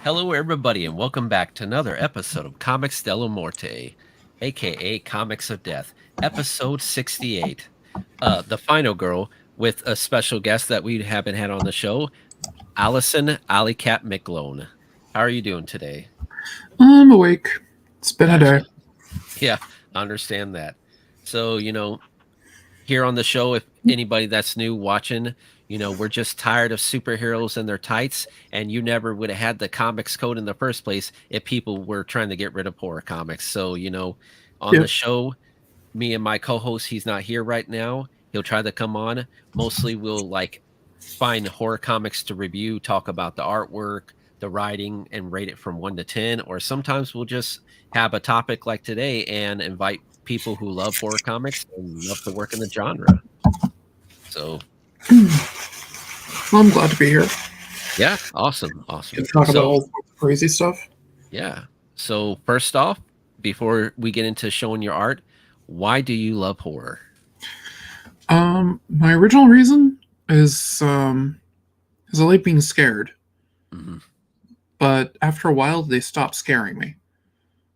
Hello, everybody, and welcome back to another episode of Comics Della Morte, aka Comics of Death, episode 68. The final girl with a special guest that we haven't had on the show, Alison Alley Cat McGlone. How are you doing today? I'm awake. It's been a day. Gotcha. Yeah, I understand that. So, here on the show, if anybody that's new watching, we're just tired of superheroes and their tights, and you never would have had the comics code in the first place if people were trying to get rid of horror comics. So, on the Yep. show, me and my co-host, he's not here right now. He'll try to come on. Mostly we'll find horror comics to review, talk about the artwork, the writing, and rate it from 1 to 10. Or sometimes we'll just have a topic like today and invite people who love horror comics and love to work in the genre. So, Well, I'm glad to be here. yeah, awesome. To talk about all sorts of crazy stuff. Yeah. So, first off, before we get into showing your art, why do you love horror? My original reason is I like being scared, Mm-hmm. but after a while they stop scaring me.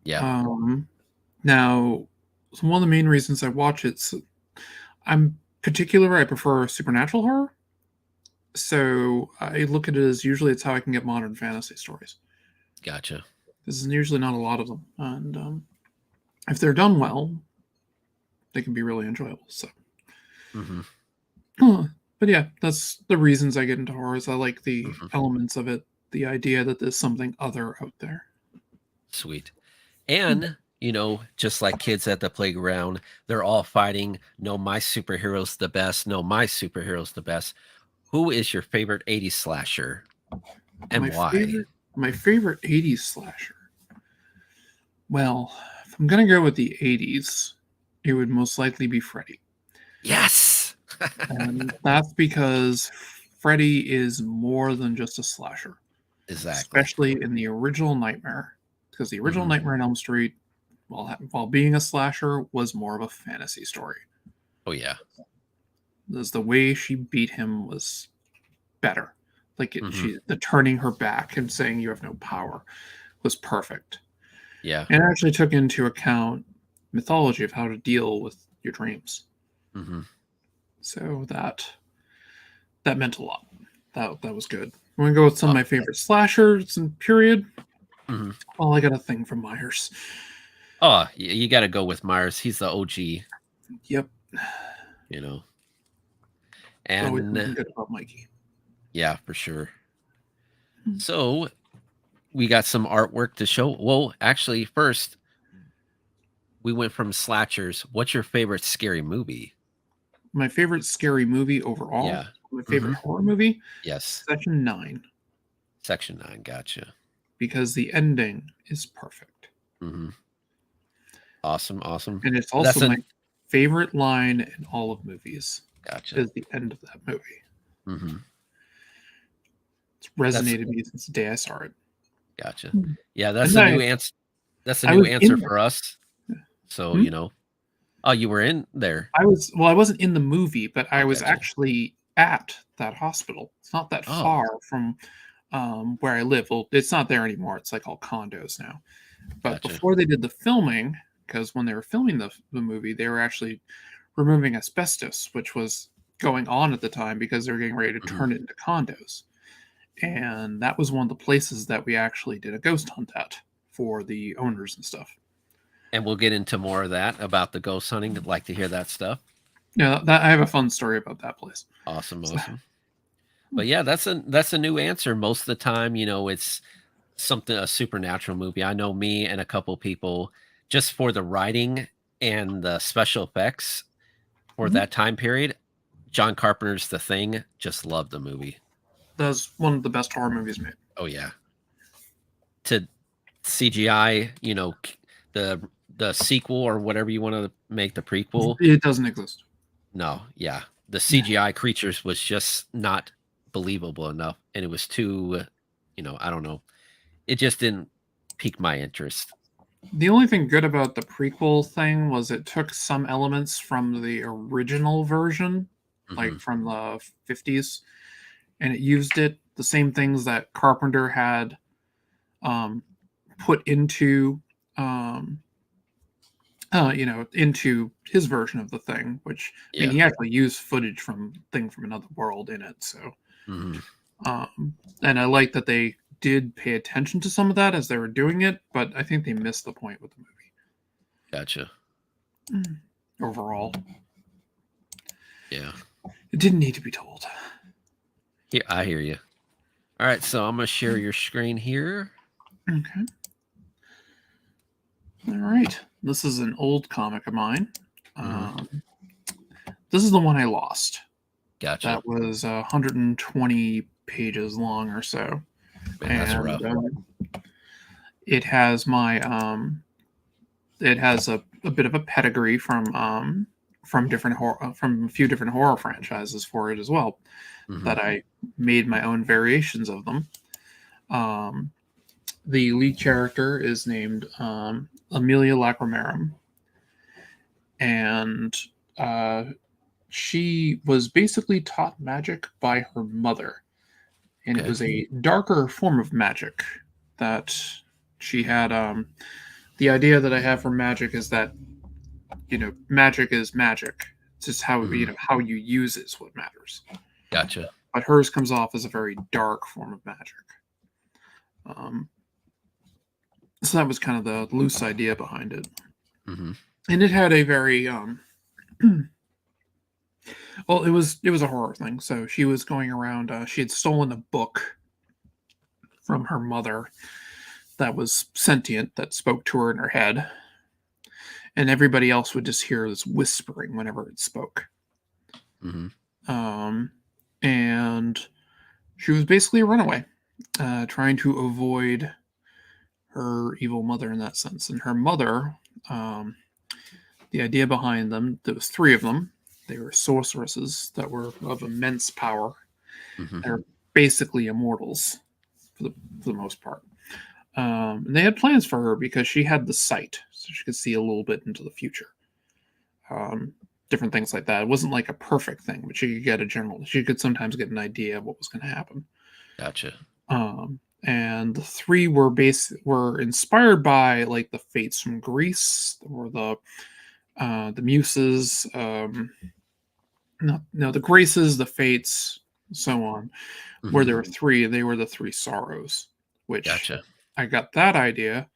Yeah. Now, one of the main reasons I watch it, I'm particular. I prefer supernatural horror, so I look at it as usually it's how I can get modern fantasy stories. Gotcha. There's usually not a lot of them, and if they're done well, they can be really enjoyable. So. Mm-hmm. But yeah, that's the reasons I get into horror. Is I like the Mm-hmm. elements of it, the idea that there's something other out there. Sweet. And, just like kids at the playground, they're all fighting. No, my superhero's the best. No, my superhero's the best. Who is your favorite 80s slasher and My why? favorite 80s slasher. Well, if I'm gonna go with the 80s, it would most likely be Freddy. Yes. And that's because Freddy is more than just a slasher. Exactly. Especially in the original Nightmare. Because the original Mm-hmm. Nightmare on Elm Street, while being a slasher, was more of a fantasy story. Oh, yeah. The way she beat him was better. Mm-hmm. The turning her back and saying you have no power was perfect. Yeah. And it actually took into account mythology of how to deal with your dreams. Mm-hmm. So that meant a lot. That was good. I'm gonna go with some of my favorite slashers and period. Mm-hmm. Well, I got a thing from Myers. Oh, you got to go with Myers. He's the OG. Yep. And good about Mikey. yeah, for sure. So we got some artwork to show. Well, actually, first we went from slashers. What's your favorite scary movie? My favorite scary movie overall. Yeah. My favorite horror movie. Yes. Section 9. Section 9. Gotcha. Because the ending is perfect. Mm-hmm. Awesome. And it's also my favorite line in all of movies. Gotcha. Is the end of that movie. Mm-hmm. It's resonated me since the day I saw it. Gotcha. Yeah, that's a new answer. That's a new answer for us. So, Oh, you were in there. I wasn't in the movie, but I was actually at that hospital. It's not that far from where I live. Well, it's not there anymore. It's like all condos now. But before they did the filming, because when they were filming the movie, they were actually removing asbestos, which was going on at the time because they were getting ready to turn it into condos. And that was one of the places that we actually did a ghost hunt at for the owners and stuff. And we'll get into more of that about the ghost hunting. I'd like to hear that stuff. Yeah, I have a fun story about that place. Awesome. But yeah, that's a new answer. Most of the time, it's a supernatural movie. I know me and a couple people, just for the writing and the special effects for that time period, John Carpenter's The Thing, just loved the movie. That's one of the best horror movies made. Oh yeah. To CGI, the sequel or whatever you want to make the prequel. It doesn't exist. No, yeah. The CGI creatures was just not believable enough. And it was too, I don't know. It just didn't pique my interest. The only thing good about the prequel thing was it took some elements from the original version, like from the 50s, and it used the same things that Carpenter had put into into his version of the thing. Which I mean, Yeah. he actually used footage from Thing from Another World in it. So, Hmm. and I like that they did pay attention to some of that as they were doing it, but I think they missed the point with the Gotcha. movie overall. Yeah. It didn't need to be told. Here, I hear you. All right, so I'm gonna share your screen here. Okay. All right. This is an old comic of mine. Mm-hmm. This is the one I lost. Gotcha. That was 120 pages long or so, Man, that's and rough. it has my it has a bit of a pedigree from different from a few different horror franchises for it as well. Mm-hmm. That I made my own variations of them. Um, the lead character is named Amelia Lacrimarum, and she was basically taught magic by her mother, and it Okay. was a darker form of magic that she had. The idea that I have for magic is that magic is magic. It's just how Mm-hmm. how you use it is what matters. Gotcha. But hers comes off as a very dark form of magic. Um, so that was kind of the loose idea behind it, Mm-hmm. and it had a very well, it was a horror thing. So she was going around. She had stolen a book from her mother that was sentient that spoke to her in her head, and everybody else would just hear this whispering whenever it spoke. Mm-hmm. Um, and she was basically a runaway, trying to avoid her evil mother in that sense. And her mother, um, the idea behind them, there was three of them. They were sorceresses that were of immense power. Mm-hmm. They're basically immortals for the most part. And they had plans for her because she had the sight, so she could see a little bit into the future. Um, Different things like that. It wasn't like a perfect thing, but she could get a general. She could sometimes get an idea of what was going to happen. Gotcha. And the three were inspired by like the fates from Greece or the muses. No, the graces, the fates, so on. Where Mm-hmm. there were three, they were the three sorrows, which Gotcha. I got that idea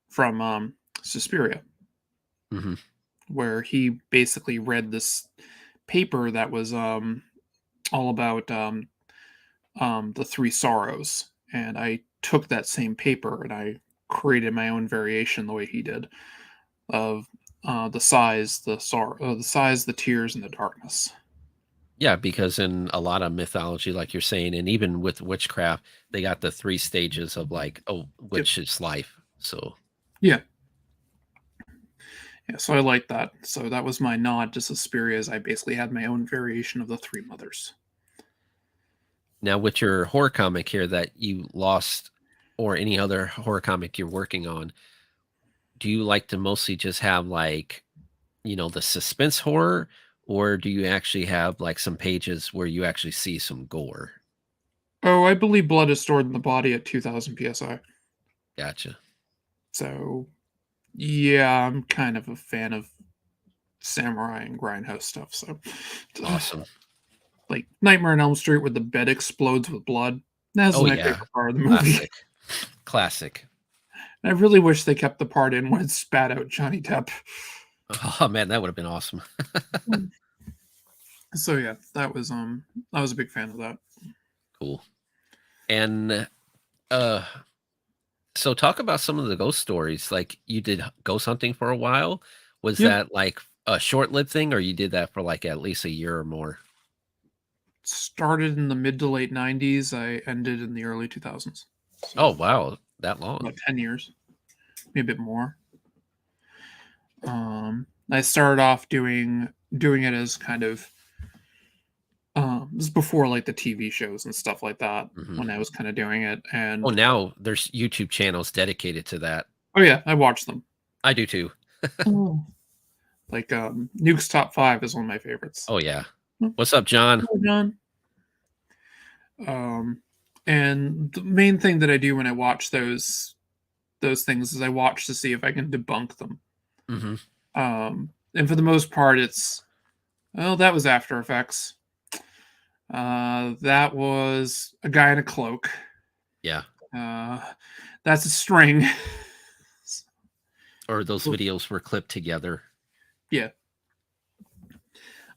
from Suspiria, Mm-hmm. where he basically read this paper that was all about the three sorrows, and I took that same paper and I created my own variation the way he did of the size, the sorrow, the size, the tears, and the darkness. Yeah, because in a lot of mythology, like you're saying, and even with witchcraft, they got the three stages of like, oh, Yep. which is life. So Yeah. Yeah, so I like that. So that was my nod to Suspiria, as I basically had my own variation of the three mothers. now with your horror comic here that you lost, or any other horror comic you're working on, do you like to mostly just have like, the suspense horror, or do you actually have like some pages where you actually see some gore? Oh, I believe blood is stored in the body at 2000 psi. Gotcha. So yeah, I'm kind of a fan of samurai and grindhouse stuff. So Awesome. like Nightmare on Elm Street, where the bed explodes with blood. That's Oh my yeah. favorite part of the movie. Classic. Classic. I really wish they kept the part in when it spat out Johnny Depp. Oh man, that would have been awesome. So yeah, I was a big fan of that. Cool. And uh so talk about some of the ghost stories. Like you did ghost hunting for a while. Was Yeah, that like a short-lived thing, or you did that for like at least a year or more? started in the mid to late '90s. I ended in the early 2000s. Oh So wow, that long. about 10 years, maybe a bit more. I started off doing it as kind of this is before like the TV shows and stuff like that Hmm. when I was kind of doing it. Oh, And now there's YouTube channels dedicated to that. oh yeah, I watched them. I do too. Oh. Like Nuke's Top Five is one of my favorites. Oh yeah. Hmm. What's up, John? Hello, John. Um, And the main thing that I do when I watch those things is I watch to see if I can debunk them. Mm-hmm. And for the most part, it's, well, that was After Effects. That was a guy in a cloak. Yeah. That's a string. Or those videos were clipped together. Yeah.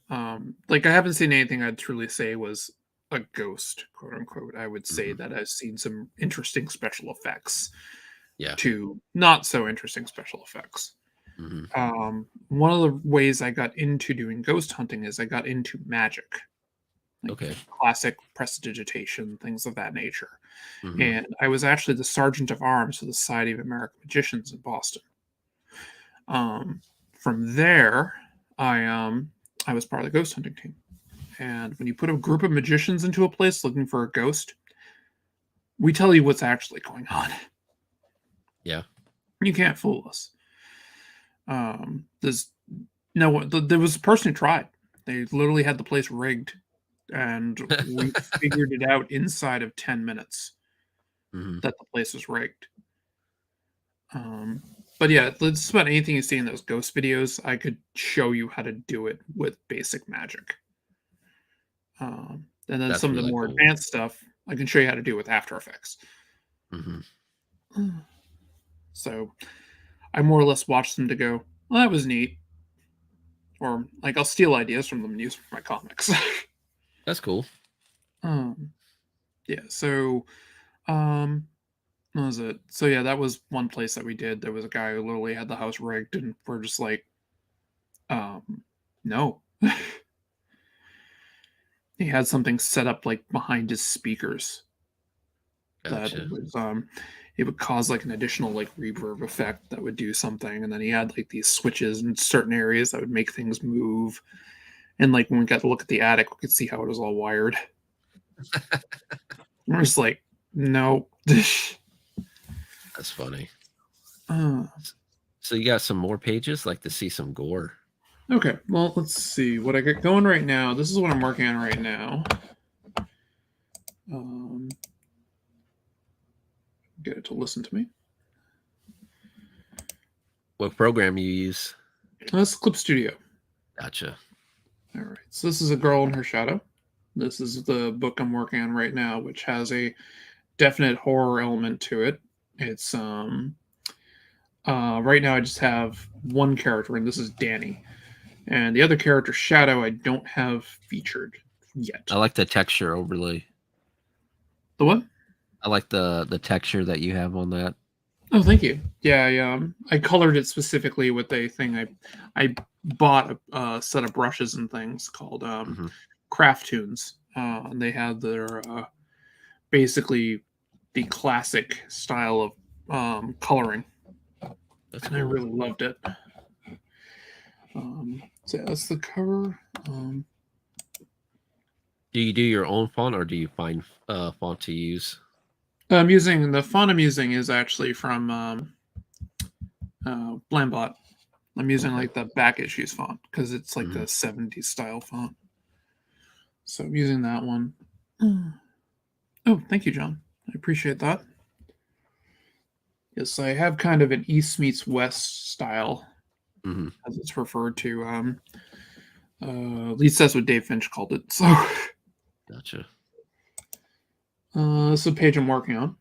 Like I haven't seen anything I'd truly say was a ghost, quote unquote. I would say that I've seen some interesting special effects. Yeah. To not so interesting special effects. One of the ways I got into doing ghost hunting is I got into magic. Like Okay. classic prestidigitation, things of that nature. And I was actually the sergeant of arms for the Society of American Magicians in Boston. From there, I was part of the ghost hunting team. And when you put a group of magicians into a place looking for a ghost, we tell you what's actually going on. Yeah. You can't fool us. There's no one. There was a person who tried. They literally had the place rigged, and we figured it out inside of 10 minutes that the place was rigged. But yeah, just about anything you see in those ghost videos, I could show you how to do it with basic magic. And then That's some of the really more cool. advanced stuff, I can show you how to do with After Effects. So I more or less watch them to go, well, that was neat. Or like I'll steal ideas from them and use them for my comics. That's cool. Yeah, so what was it? So yeah, that was one place that we did. There was a guy who literally had the house rigged, and we're just like, no. He had something set up like behind his speakers Gotcha. that was it would cause like an additional like reverb effect that would do something, and then he had like these switches in certain areas that would make things move. And like when we got to look at the attic, we could see how it was all wired. We're just like, no. That's funny. So you got some more pages? Like to see some gore. Okay, well, let's see what I got going right now. This is what I'm working on right now. Get it to listen to me. What program you use? That's Clip Studio. Gotcha. All right, so this is A Girl in Her Shadow. This is the book I'm working on right now, which has a definite horror element to it. It's right now I just have one character, and this is Danny. And the other character, Shadow, I don't have featured yet. I like the texture overlay. The what? I like the texture that you have on that. Oh, thank you. Yeah, I colored it specifically with a thing. I bought a set of brushes and things called Craft Tunes. And they had their basically the classic style of coloring. That's and cool. I really loved it. So that's the cover. Do you do your own font, or do you find font to use? I'm using the font I'm using is actually from Blambot. I'm using like the back issues font because it's like a 70s style font. So I'm using that one. Oh, thank you, John. I appreciate that. Yes, I have kind of an East meets West style, as it's referred to. At least that's what Dave Finch called it. So, Gotcha. This is a page I'm working on.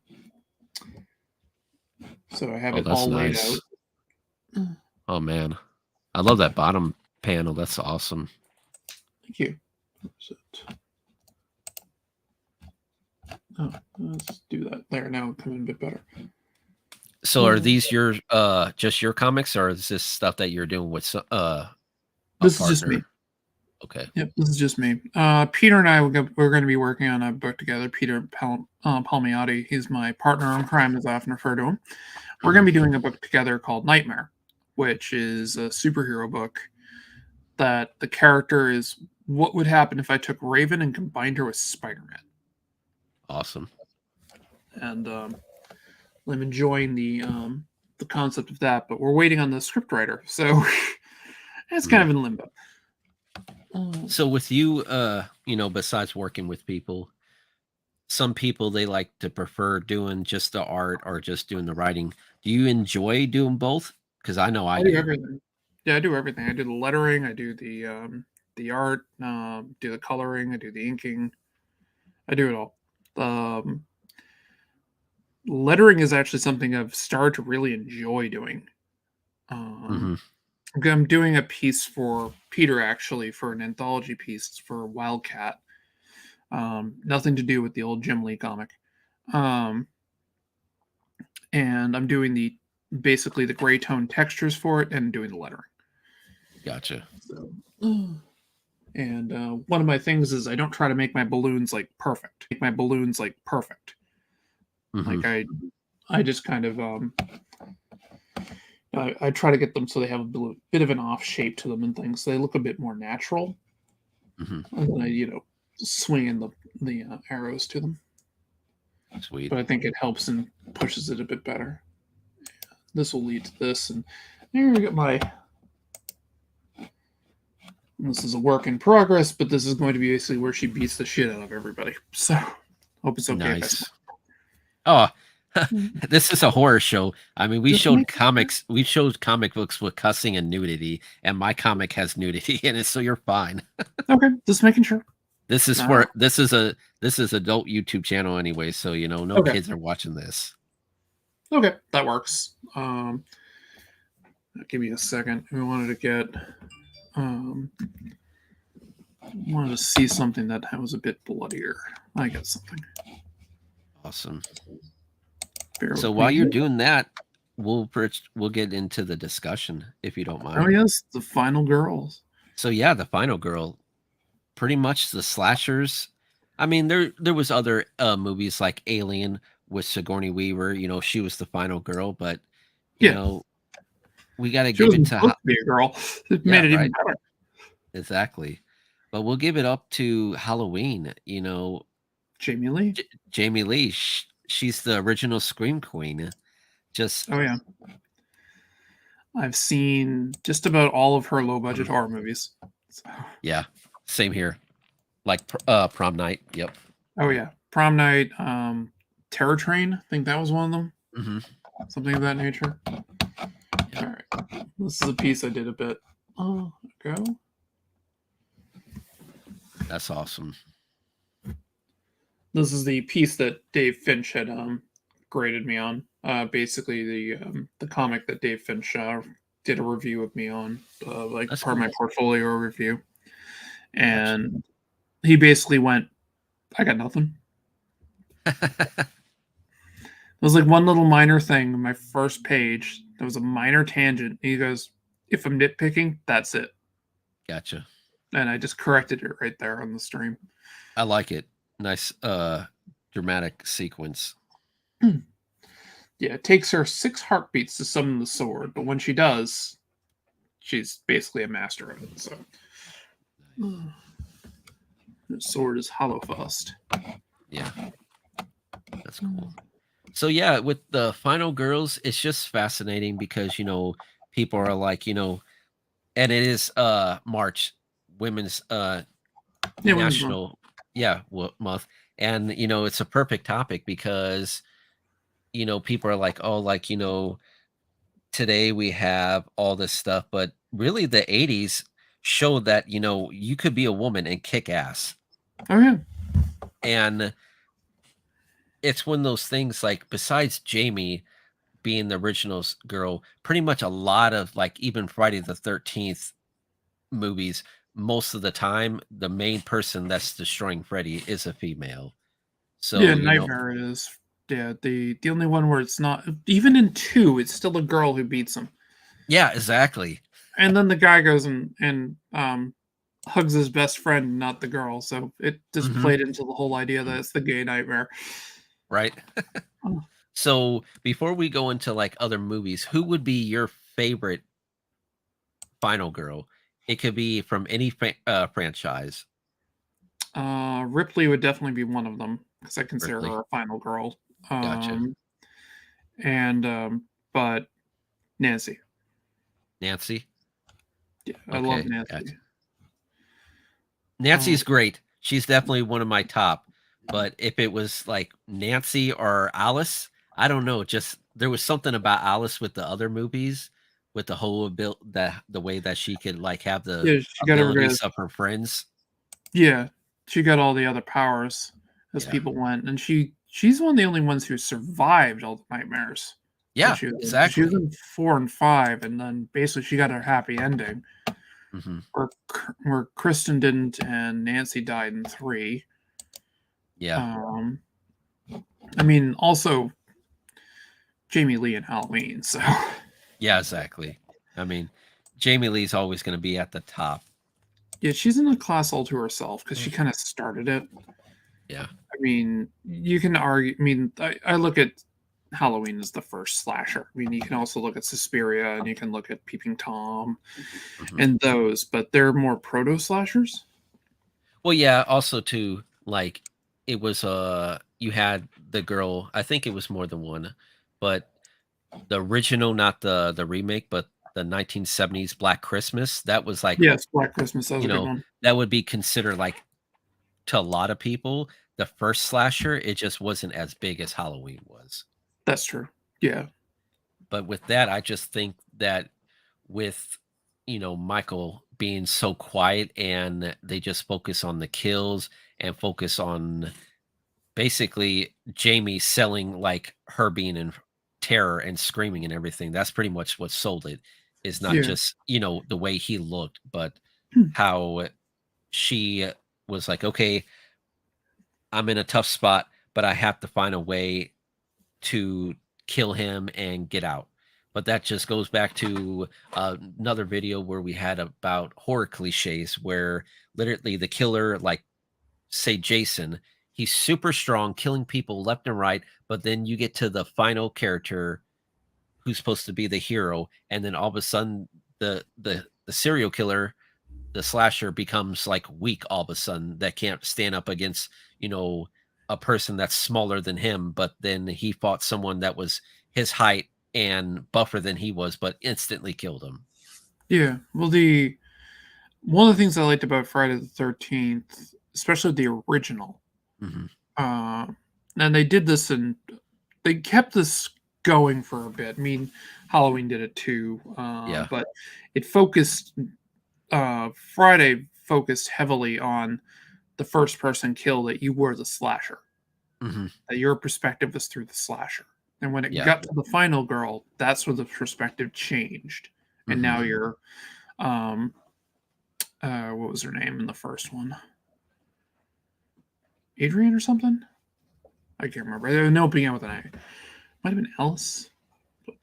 So I have it all laid out. Oh man, I love that bottom panel. That's awesome. Thank you. Oh, let's do that there. Now it'll come in a bit better. So are these your just your comics, or is this stuff that you're doing with this is just me. Okay. Yep, this is just me. Peter and I we're going to be working on a book together. Peter Palmiotti, he's my partner in crime, as I often refer to him. We're going to be doing a book together called Nightmare, which is a superhero book that the character is what would happen if I took Raven and combined her with Spider-Man. Awesome. And I'm enjoying the concept of that, but we're waiting on the scriptwriter, so it's kind of in limbo. So with you, besides working with people, some people, they like to prefer doing just the art or just doing the writing. Do you enjoy doing both? Because I know I I do do. everything. Yeah, I do everything. I do the lettering, I do the art, do the coloring, I do the inking. I do it all. Um, Lettering is actually something I've started to really enjoy doing. Um, Hmm. I'm doing a piece for Peter, actually, for an anthology piece for Wildcat. Nothing to do with the old Jim Lee comic. Um, and I'm doing the basically the gray tone textures for it and doing the lettering. Gotcha. So, and one of my things is I don't try to make my balloons like perfect. Make my balloons like perfect. Hmm. Like I just kind of I try to get them so they have a bit of an off shape to them and things. So they look a bit more natural. Hmm. And then I swing in the arrows to them. Sweet. But I think it helps and pushes it a bit better. This will lead to this, and here we got my. This is a work in progress, but this is going to be basically where she beats the shit out of everybody. So, hope it's okay if I Nice. Oh, this is a horror show. I mean, just make we showed comic books with cussing and nudity, and my comic has nudity in it, so you're fine. okay, just making sure. This is Uh, for this is adult YouTube channel anyway, so no okay, kids are watching this. okay, that works. Give me a second. We wanted to get um, wanted to see something that was a bit bloodier. I got something. Awesome. Bear So with while me you're here. doing that, we'll get into the discussion if you don't Oh mind. yes, the final girls. So yeah, the final girl, pretty much the slashers. I mean, there was other movies like Alien with Sigourney Weaver. She was the final girl, but you Yeah, know, we got to she give it wasn't to supposed to be a girl. It yeah, made it even right, better. exactly. But we'll give it up to Halloween. Jamie Lee. Jamie Lee. She's the original Scream Queen. Just Oh yeah, I've seen just about all of her low budget mhm, horror movies. So, yeah, same here. Like Prom Night. Yep. oh yeah, Prom Night, Terror Train. I think that was one of them. Hmm. Something of that nature. Yeah, All right, this is a piece I did a bit ago. that's awesome. This is the piece that Dave Finch had graded me on. Basically, the comic that Dave Finch did a review of me on, like That's part of cool. my portfolio review, Gotcha. and he basically went, "I got nothing." It was like one little minor thing on my first page. There was a minor tangent. He goes, "If I'm nitpicking, that's it," Gotcha. and I just corrected it right there on the stream. I like it. Nice dramatic sequence. Yeah, it takes her 6 heartbeats to summon the sword, but when she does, she's basically a master of it. So the sword is Hollowfast. Yeah, that's cool. So yeah, with the final girls, it's just fascinating because people are like, and it is March, women's Yeah, Women's Month. national month, and it's a perfect topic because people are like, oh, like today we have all this stuff, but really the 80s showed that you could be a woman and kick ass. Oh yeah. And it's one of those things, like, besides Jamie being the original girl, pretty much a lot of, like, even Friday the 13th movies, most of the time the main person that's destroying Freddy is a female. Yeah, So Nightmare is the only one where it's not even in two, it's still a girl who beats him. yeah, exactly. And then the guy goes and hugs his best friend, not the girl. So it just Hmm. played into the whole idea that it's the gay nightmare. Right. Oh, So before we go into like other movies, who would be your favorite final girl? It could be from any franchise. Ripley would definitely be one of them because I consider Ripley. her a final girl. Gotcha. Um, and but Nancy, Nancy. yeah, I love Okay, gotcha. Nancy. Nancy's great. She's definitely one of my top. But if it was like Nancy or Alice, I don't know. Just there was something about Alice with the other movies, with the whole that the way that she could like have the Yeah, she got everybody. abilities of her friends. Yeah, she got all the other powers as Yeah. people went, and she's one of the only ones who survived all the nightmares that Yeah, she was in. 'Cause she was exactly. in 4 and 5, and then basically she got her happy ending, Hmm. where Kristen didn't, and Nancy died in 3. Yeah. Um, I mean, also Jamie Lee in Halloween, so Yeah, exactly. I mean, Jamie Lee's always going to be at the top. yeah, she's in a class all to herself because she kind of started it. Yeah. I mean, you can argue. I mean, I look at Halloween as the first slasher. I mean, you can also look at Suspiria and you can look at Peeping Tom Hmm. and those, but they're more proto slashers. Well, yeah. Also, too, like it was you had the girl. I think it was more than one, but the original, not the remake, but the 1970s Black Christmas. That was like, Yes, Black Christmas, that was you a good know, one. that would be considered like to a lot of people the first slasher. It just wasn't as big as Halloween was. That's true. Yeah. But with that, I just think that with Michael being so quiet and they just focus on the kills and focus on basically Jamie selling like her being in terror and screaming and everything. That's pretty much what sold it. Is not Yeah. just the way he looked, but Hmm. how she was like, okay, I'm in a tough spot, but I have to find a way to kill him and get out. But that just goes back to another video where we had about horror cliches, where literally the killer, like say Jason, he's super strong, killing people left and right. But then you get to the final character who's supposed to be the hero, and then all of a sudden the serial killer, the slasher, becomes like weak all of a sudden, that can't stand up against you know a person that's smaller than him, but then he fought someone that was his height and buffer than he was, but instantly killed him. Yeah. Well, the one of the things I liked about Friday the 13th, especially the original, Hmm. uh, and they did this and they kept this going for a bit. I mean, Halloween did it too, Yeah. but it focused. Friday focused heavily on the first person kill, that you were the slasher, Hmm. that your perspective was through the slasher. And when it Yeah. got to the final girl, that's where the perspective changed. And Hmm. now you're, um, what was her name in the first one? Adrian or something? I can't remember. No, began with an A. Might have been Alice. but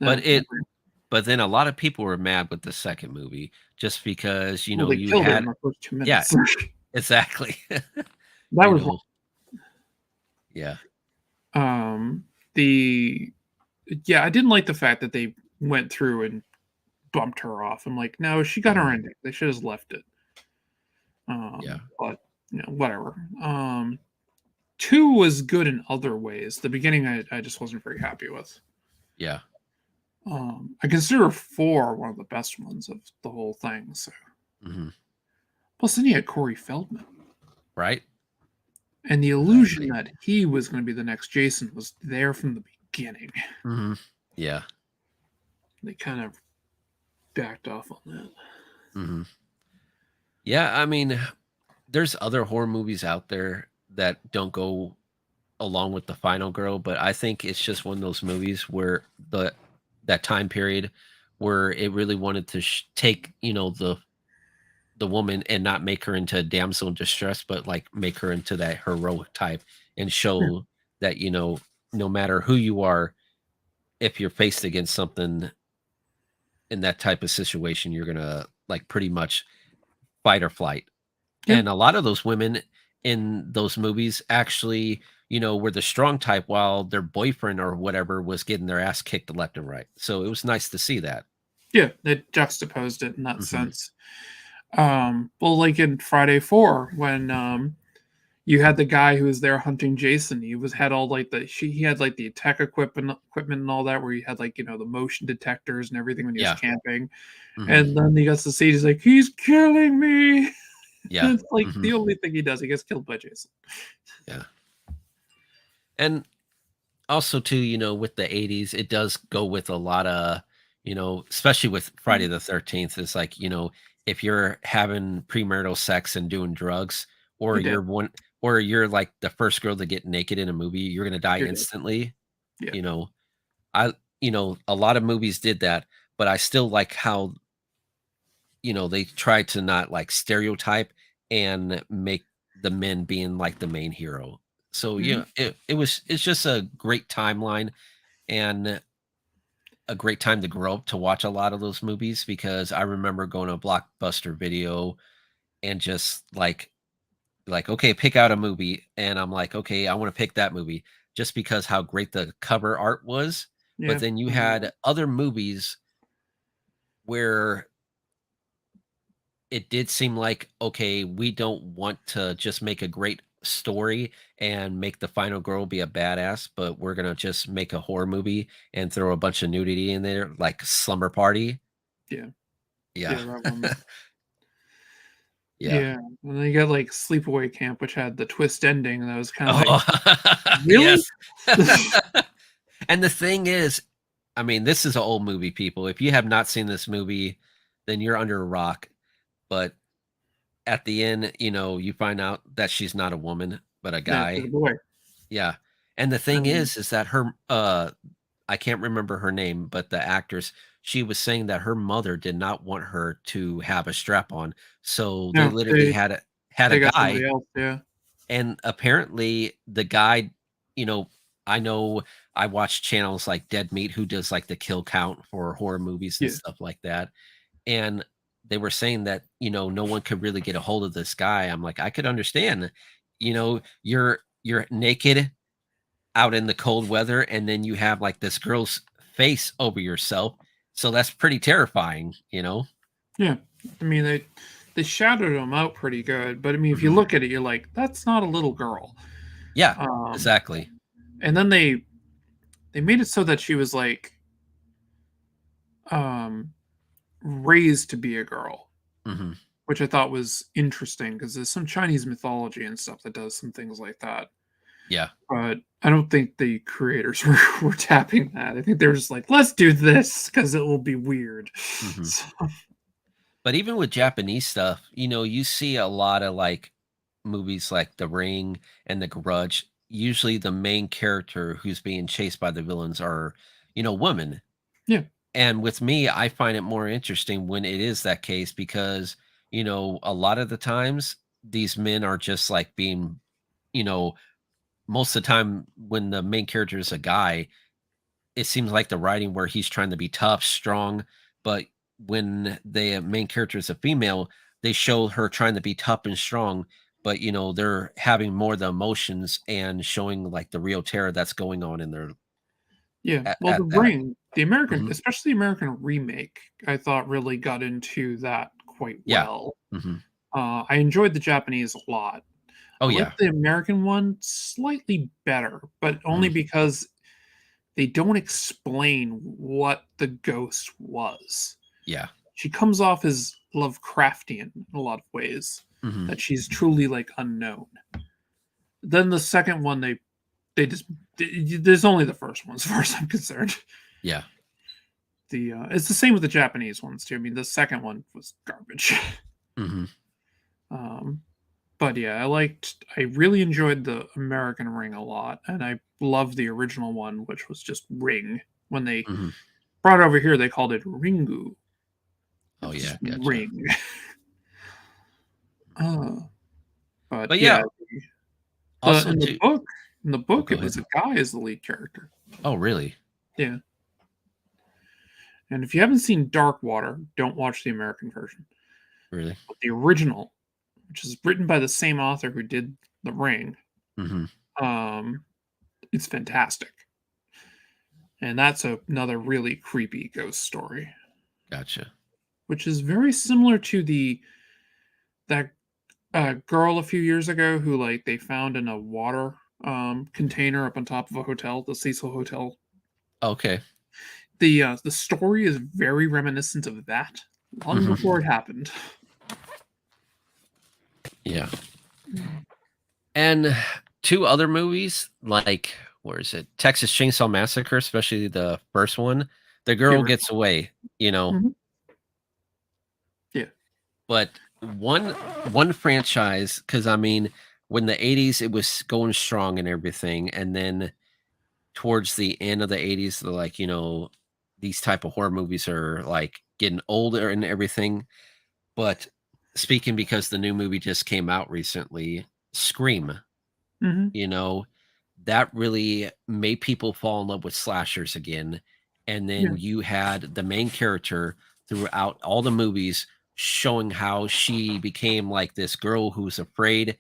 No, it Adrian. but then a lot of people were mad with the second movie just because Well, they you killed it in had. the first two Yeah, minutes. exactly. That you was know yeah. the yeah. I didn't like the fact that they went through and bumped her off. I'm like, no, she got her Mhm. ending. They should have left it. Yeah. But whatever. 2 was good in other ways. The beginning, I just wasn't very happy with. Yeah. I consider 4 one of the best ones of the whole thing. So, Mhm. plus then you had Corey Feldman, Right? and the illusion Exactly. that he was going to be the next Jason was there from the beginning. Mhm. Yeah. They kind of backed off on that. Mhm. Yeah, I mean, there's other horror movies out there that don't go along with the final girl, but I think it's just one of those movies where that time period where it really wanted to take, the woman and not make her into a damsel in distress, but like make her into that heroic type and Yeah, show that, no matter who you are, if you're faced against something in that type of situation, you're gonna like pretty much fight or flight. yeah, And a lot of those women in those movies actually, were the strong type while their boyfriend or whatever was getting their ass kicked left and right. So it was nice to see that. yeah. They juxtaposed it in that Hmm. sense. Well, like in Friday 4, when you had the guy who was there hunting Jason. He had all like he had like the tech equipment and all that, where he had like the motion detectors and everything when he was Yeah. camping. Hmm. And then he gets to see, he's like, he's killing me. Yeah. It's like Hmm. the only thing he does. He gets killed by Jason. Yeah. And also too, with the 80s, it does go with a lot of, especially with Friday Mm, the 13th, it's like, if you're having premarital sex and doing drugs, or you're dead. you're like the first girl to get naked in a movie, you're gonna die You're dead. instantly. Yeah. You know, I a lot of movies did that, but I still like how, they try to not like stereotype and make the men being like the main hero. So Hmm. yeah, it's just a great timeline and a great time to grow up to watch a lot of those movies, because I remember going to a Blockbuster Video and just like, okay, pick out a movie, and I'm like, okay, I want to pick that movie just because how great the cover art was. But Yeah. then you I know. had other movies where it did seem like, okay, we don't want to just make a great story and make the final girl be a badass, but we're gonna just make a horror movie and throw a bunch of nudity in there, like Slumber Party. Yeah. Yeah. Yeah. That one. Yeah. Yeah. And then you got like Sleepaway Camp, which had the twist ending, and I was kind of like, Oh, really? yes. And the thing is, I mean, this is an old movie, people. If you have not seen this movie, then you're under a rock. But at the end, you find out that she's not a woman, but a Yeah, she's a guy. boy. Yeah. And the thing Um, is that I can't remember her name, but the actress, she was saying that her mother did not want her to have a strap on. So they no, literally they had a they got somebody guy, else. Yeah. and apparently the guy, you know, I know I watch channels like Dead Meat who does like the kill count for horror movies and Yeah. stuff like that. And they were saying that, no one could really get a hold of this guy. I'm like, I could understand. You're naked out in the cold weather, and then you have like this girl's face over yourself. So that's pretty terrifying. Yeah. I mean, they shadowed him out pretty good, but I mean, if you Mhm. look at it, you're like, that's not a little girl. Yeah, Um, exactly. and then they made it so that she was like um raised to be a girl, Hmm. which I thought was interesting because there's some Chinese mythology and stuff that does some things like that. Yeah. But I don't think the creators were tapping that. I think they were just like, let's do this because it will be weird. Hmm. So, But even with Japanese stuff, you see a lot of like movies like The Ring and The Grudge. Usually the main character who's being chased by the villains are, women. yeah, And with me, I find it more interesting when it is that case, because, a lot of the times these men are just like being, you know, most of the time when the main character is a guy, it seems like the writing where he's trying to be tough, strong, but when the main character is a female, they show her trying to be tough and strong, but they're having more of the emotions and showing like the real terror that's going on in their yeah. Well, The at that. Ring, the American, Hmm. especially the American remake, I thought really got into that quite Yeah. well. Hmm. I enjoyed the Japanese a lot. Oh I like yeah. the American one slightly better, but only Hmm. because they don't explain what the ghost was. Yeah. She comes off as Lovecraftian in a lot of ways, Hmm. that she's truly like unknown. Then the second one, they just there's only the first one as far as I'm concerned. Yeah. The it's the same with the Japanese ones too. I mean, the second one was garbage. Hmm. um, but yeah, I really enjoyed the American Ring a lot, and I loved the original one, which was just Ring. When they Hmm. brought it over here, they called it Ringu. It Oh was just yeah, gotcha. Ring. uh, but But yeah, yeah, the also too. in the Oh, book, go it ahead. was a guy as the lead character. Oh, really? Yeah, and if you haven't seen Dark Water, don't watch the American version. Really? But the original, which is written by the same author who did The Ring, Hmm. um, it's fantastic. And that's another really creepy ghost story, Gotcha. which is very similar to the that girl a few years ago who like they found in a water container up on top of a hotel, the Cecil Hotel. Okay. The story is very reminiscent of that, long Hmm. before it happened. Yeah. Mm. And 2 other movies, like, where is it? Texas Chainsaw Massacre, especially the first one. The The girl original. gets away, you know, Mhm. Yeah. but one franchise, because I mean, when the 80s, it was going strong and everything, and then towards the end of the 80s, they're like, these type of horror movies are, like, getting older and everything, but speaking because the new movie just came out recently, Scream. Mhm. You know, that really made people fall in love with slashers again. And Yeah. then you had the main character throughout all the movies showing how she became like this girl who's afraid,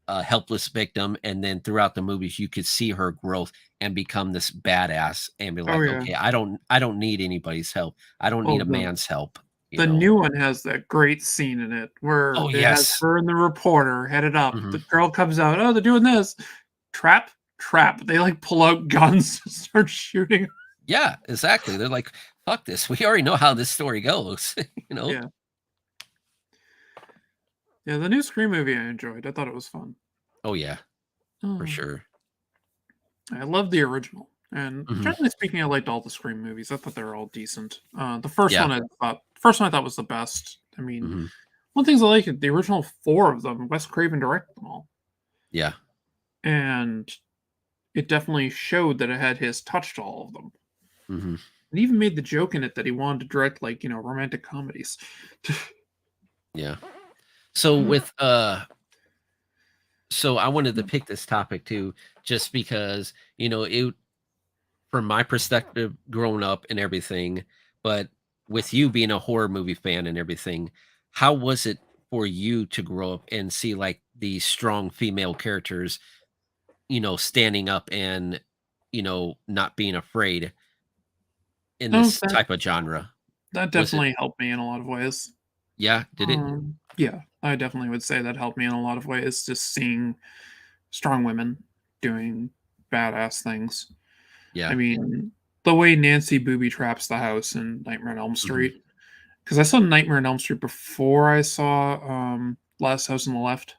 a helpless victim. And then throughout the movies, you could see her growth and become this badass and be Oh, like, yeah. okay, I don't need anybody's help. I don't need Oh, a man's help, you the know. new one has that great scene in it where Oh it has yes. her and the reporter headed up. Hmm. The girl comes out, "Oh, they're doing this." Trap, trap. They, like, pull out guns and start shooting. Yeah, exactly. They're like, fuck this. We already know how this story goes, you know. Yeah. Yeah, the new Scream movie I enjoyed. I thought it was fun. Oh yeah. For Oh, sure. I love the original, and Mhm. generally speaking, I liked all the Scream movies. I thought they were all decent. The first Yeah. one I thought was the best. I mean, Mhm. one of the things I like is the original 4 of them, Wes Craven directed them all, Yeah. and it definitely showed that it had his touch to all of them. Mhm. And even made the joke in it that he wanted to direct, like, romantic comedies. Yeah. So with, so I wanted to pick this topic too, just because, it from my perspective growing up and everything, but with you being a horror movie fan and everything, how was it for you to grow up and see, like, these strong female characters, standing up and, not being afraid in Oh, this type of genre? that Was it definitely helped me in a lot of ways. Yeah, did it? Yeah, I definitely would say that helped me in a lot of ways, just seeing strong women doing badass things. I Yeah. mean, the way Nancy booby traps the house in Nightmare on Elm Mhm. Street, because I saw Nightmare on Elm Street before I saw Last House on the Left,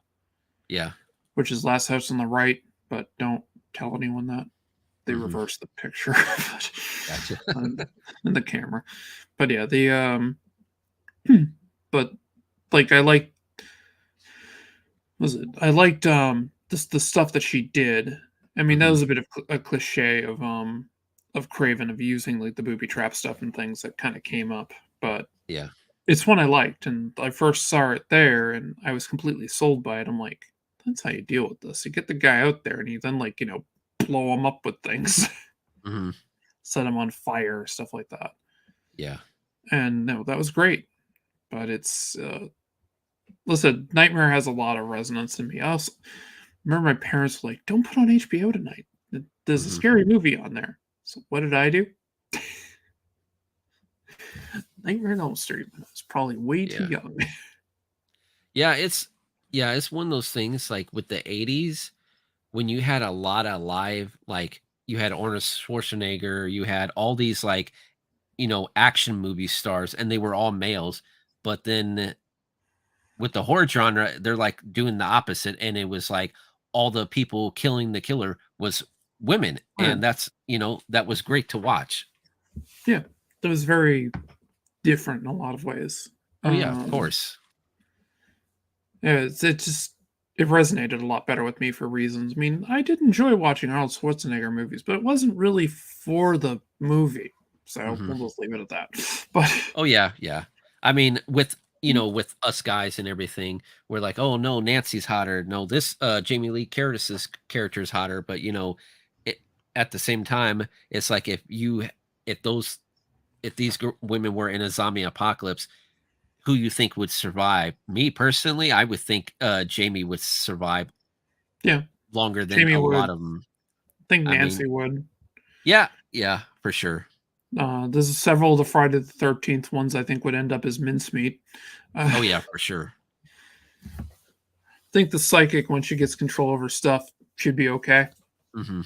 Yeah. which is Last House on the Right, but don't tell anyone that. They Mhm. reverse the picture but, Gotcha. um, in the camera. But yeah, but like I liked the stuff that she did. I mean, that Mhm. was a bit of a cliche of Craven of using like the booby trap stuff and things that kind of came up, but Yeah. it's one I liked, and I first saw it there, and I was completely sold by it. I'm like, that's how you deal with this. You get the guy out there, and you then blow him up with things, Mhm. set him on fire, stuff like that. Yeah. And no, that was great. But listen, Nightmare has a lot of resonance in me. I also remember my parents were like, "Don't put on HBO tonight. There's a Mhm. scary movie on there." So what did I do? Nightmare on Elm Street when I was probably way too Yeah. young. Yeah, it's one of those things, like, with the '80s, when you had a lot of live, like, you had Arnold Schwarzenegger, you had all these, like, action movie stars, and they were all males, but then with the horror genre, they're, like, doing the opposite, and it was, like, all the people killing the killer was women, Yeah, and that was great to watch. yeah, that was very different in a lot of ways. Oh, yeah, of Um, course. yeah, it resonated a lot better with me for reasons. I mean, I did enjoy watching Arnold Schwarzenegger movies, but it wasn't really for the movie. So Mhm. we'll just leave it at that. But Oh yeah, yeah. I mean, with us guys and everything, we're like, oh no, Nancy's hotter. No, this Jamie Lee Curtis's character is hotter. But it, at the same time, it's like if those if these women were in a zombie apocalypse, who you think would survive? Me personally, I would think Jamie would survive yeah, longer than Jamie a would. lot of them. I think I mean, Nancy would. yeah, yeah, for sure. There's several of the Friday the 13th ones I think would end up as mincemeat. Oh I yeah, for sure. think the psychic, once she gets control of her stuff, should be okay. Hmm.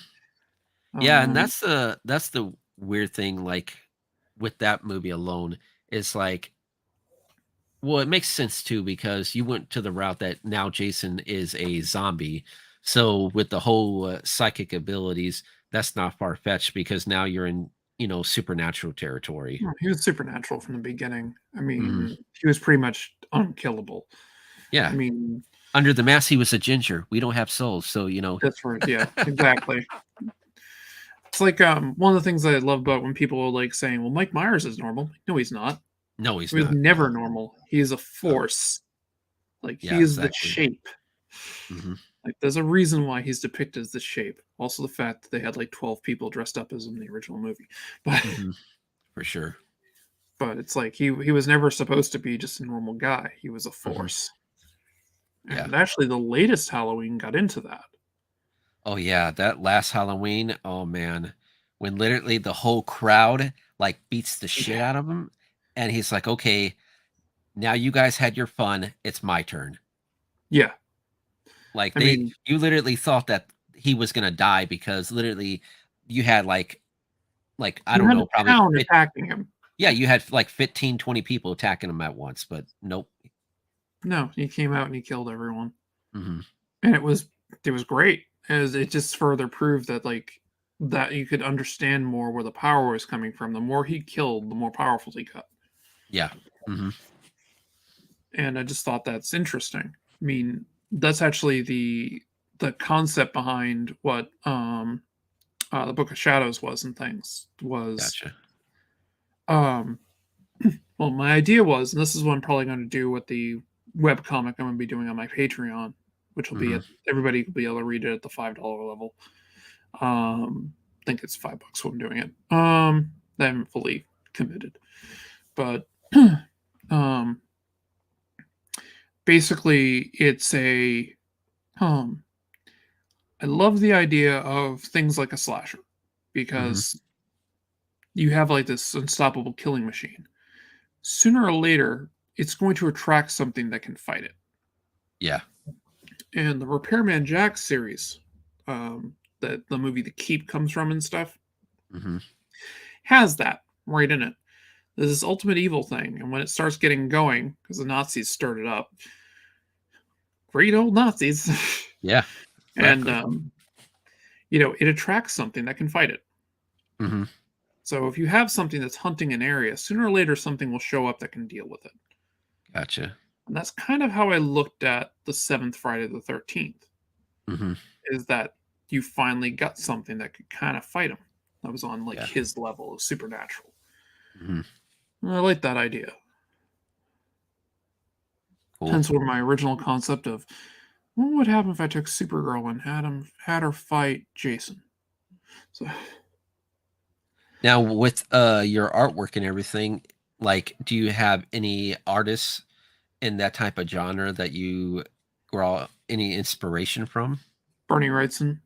Yeah, and Um, that's the weird thing, like, with that movie alone, is like Well, it makes sense too because you went to the route that now Jason is a zombie. So with the whole psychic abilities, that's not far fetched because now you're in, supernatural territory. No, he was supernatural from the beginning. I Hmm. mean, he was pretty much unkillable. I Yeah. mean, Under the mask, he was a ginger. We don't have souls. So, that's right. Yeah, exactly. It's like one of the things I love about when people are like saying, "Well, Mike Myers is normal." No, he's not. no, he's He was not. never normal. He is a No. force. Like he Yeah, is the exactly. shape. Hmm. Like there's a reason why he's depicted as the shape. Also, the fact that they had like 12 people dressed up as him in the original movie, but Hmm. For sure. it's like he was never supposed to be just a normal guy. He was a Hmm. force. Yeah. And actually, the latest Halloween got into that. Oh yeah, that last Halloween, oh man, when literally the whole crowd like beats the shit Yeah. out of him, and he's like, "Okay, now you guys had your fun. It's my turn." Yeah. Like I mean, you literally thought that he was gonna die because literally you had like I you don't had a know, probably town attacking him. yeah, you had like 15, 20 people attacking him at once, but nope. No, he came out and he killed everyone, Hmm. and it was great. As it just further proved that that you could understand more where the power was coming from. The more he killed, the more powerful he got. Yeah. Hmm. And I just thought that's interesting. I mean, that's actually the concept behind what the Book of Shadows was and things was Gotcha. um well my idea was, and this is what I'm probably going to do with the web comic I'm going to be doing on my Patreon, which will be Hmm. at everybody will be able to read it at the $5 level. I think it's $5 when I'm doing it. I haven't fully committed, but um basically it's a um I love the idea of things like a slasher Hmm. because you have like this unstoppable killing machine. Sooner or later, it's going to attract something that can fight it. Yeah. And the Repairman Jack series, that the movie The Keep comes from and stuff, Hmm. has that right in it. There's this ultimate evil thing, and when it starts getting going, because the Nazis stirred it up, great old Nazis, Yeah. and Exactly. it attracts something that can fight it. Hmm. So if you have something that's hunting an area, sooner or later something will show up that can deal with it. Gotcha. And that's kind of how I looked at the seventh Friday the 13th, Hmm. is that you finally got something that could kind of fight him. That was on like Yeah. his level of supernatural. Hmm. And I like that idea. Cool. Hence where my original concept of what would happen if I took Supergirl and had her fight Jason. So Now with your artwork and everything, like do you have any artists in that type of genre that you draw any inspiration from? Bernie Wrightson,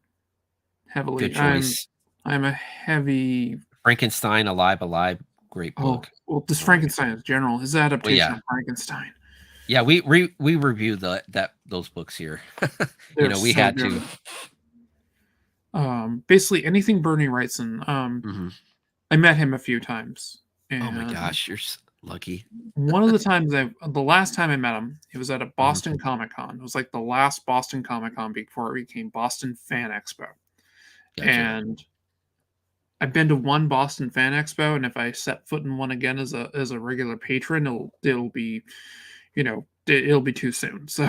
Good heavily. I'm choice. I'm a heavy. Frankenstein, Alive, Alive, great Oh, book. well, this Oh my god. Frankenstein in general, his Well, adaptation yeah, of Frankenstein. yeah. We review those books here. They're We so had to. good. Basically anything Bernie Wrightson. Hmm. I met him a few times, Oh my and gosh, you're lucky. the last time I met him, it was at a Hmm. Boston Comic Con. It was like the last Boston Comic Con before it became Boston Fan Expo. Gotcha. And I've been to one Boston Fan Expo, and if I set foot in one again as a regular patron, it'll be, it'll be too soon. So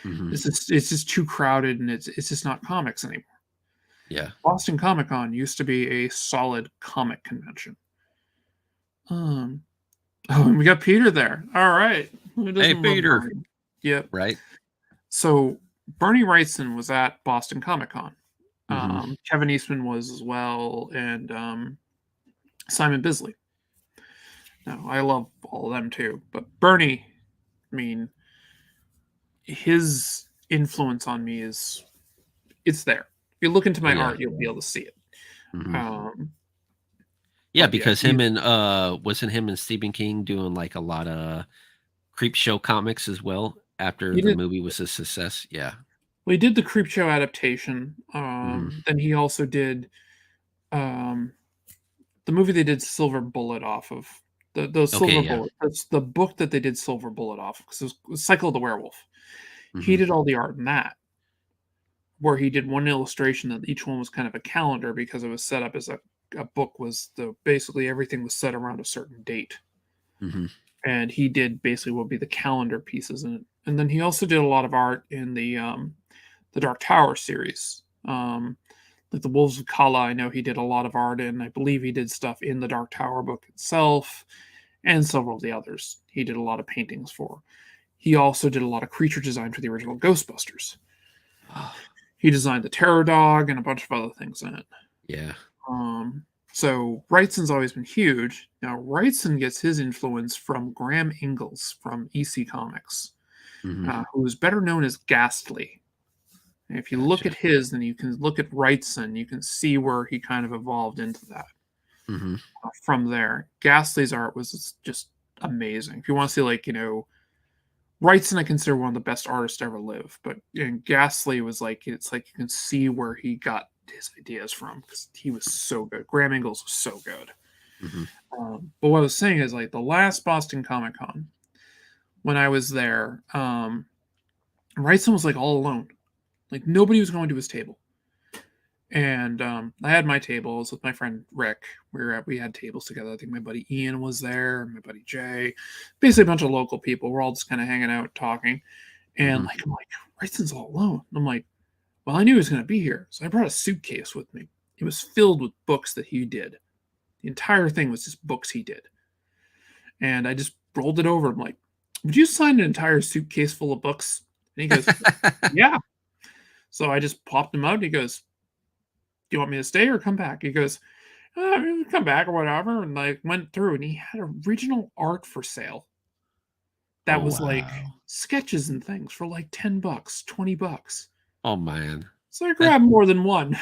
Hmm. it's just too crowded, and it's just not comics anymore. Yeah. Boston Comic Con used to be a solid comic convention. Um, oh, and we got Peter there. All right, who Hey, doesn't love Peter. Bernie? Yep. Right. So Bernie Wrightson was at Boston Comic Con. Hmm. Kevin Eastman was as well, and Simon Bisley. Now I love all of them too, but Bernie, I mean, his influence on me it's there. If you look into Oh my yeah. art, you'll be able to see it. Hmm. Um, Yeah, but yeah, because him and wasn't him and Stephen King doing like a lot of creep show comics as well after he the did. movie was a success. Yeah. Well, he did the Creepshow adaptation. Hmm. Then he also did um, the movie they did Silver Bullet off of. The Okay, Silver yeah. Bullet. That's the book that they did Silver Bullet off because it was Cycle of the Werewolf. He Mhm. did all the art in that, where he did one illustration that each one was kind of a calendar because it was set up as a book was basically everything was set around a certain date. Mhm. And he did basically what would be the calendar pieces in it. And then he also did a lot of art in the Dark Tower series. Like the Wolves of Kala, I know he did a lot of art in. I believe he did stuff in the Dark Tower book itself and several of the others. He did a lot of paintings for. He also did a lot of creature design for the original Ghostbusters. Oh, He designed the Terror Dog and a bunch of other things in it. yeah. So Wrightson's always been huge. Now Wrightson gets his influence from Graham Ingalls from EC Comics, Mhm. who is better known as Ghastly. And if you look at Gotcha. his, then you can look at Wrightson. You can see where he kind of evolved into that. Mhm. From there, Ghastly's art was just amazing. If you want to see, like, Wrightson, I consider one of the best artists to ever live. But Ghastly was like, it's like you can see where he got his ideas from because he was so good. Graham Ingalls was so good. Mhm. But what I was saying is, like, the last Boston Comic Con, when I was there, Wrightson was like all alone. Like nobody was going to his table. And I had my tables with my friend Rick. We had tables together. I think my buddy Ian was there, my buddy Jay, basically a bunch of local people. We're all just kind of hanging out, talking. And Mhm. like I'm like, Wrightson's all alone. And I'm like, well, I knew he was going to be here, so I brought a suitcase with me. It was filled with books that he did. The entire thing was just books he did. And I just rolled it over. I'm like, would you sign an entire suitcase full of books? And he goes, yeah. So I just popped him out. And he goes, do you want me to stay or come back? He goes, come back or whatever. And I went through and he had original art for sale that Oh, was like wow. sketches and things for like $10, $20. Oh, man. So I That grabbed more than one.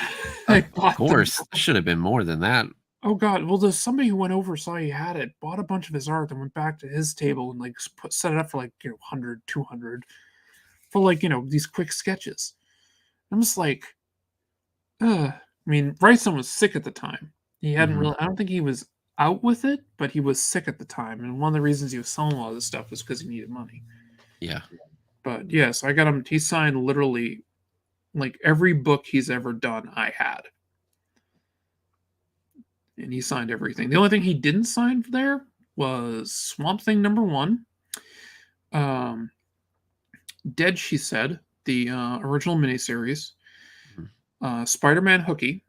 I of bought them. course, should have been more than that. Oh God! Well, there's somebody who went over, saw he had it, bought a bunch of his art, and went back to his table and like set it up for like 100, 200 for like these quick sketches. I'm just like, I mean, Bryson was sick at the time. He hadn't Mhm. really. I don't think he was out with it, but he was sick at the time, and one of the reasons he was selling a lot of this stuff was because he needed money. Yeah. But yeah, so I got him. He signed literally like every book he's ever done. I had, and he signed everything. The only thing he didn't sign there was Swamp Thing #1, um, Dead She Said, the original miniseries, Mhm. Spider-Man Hooky,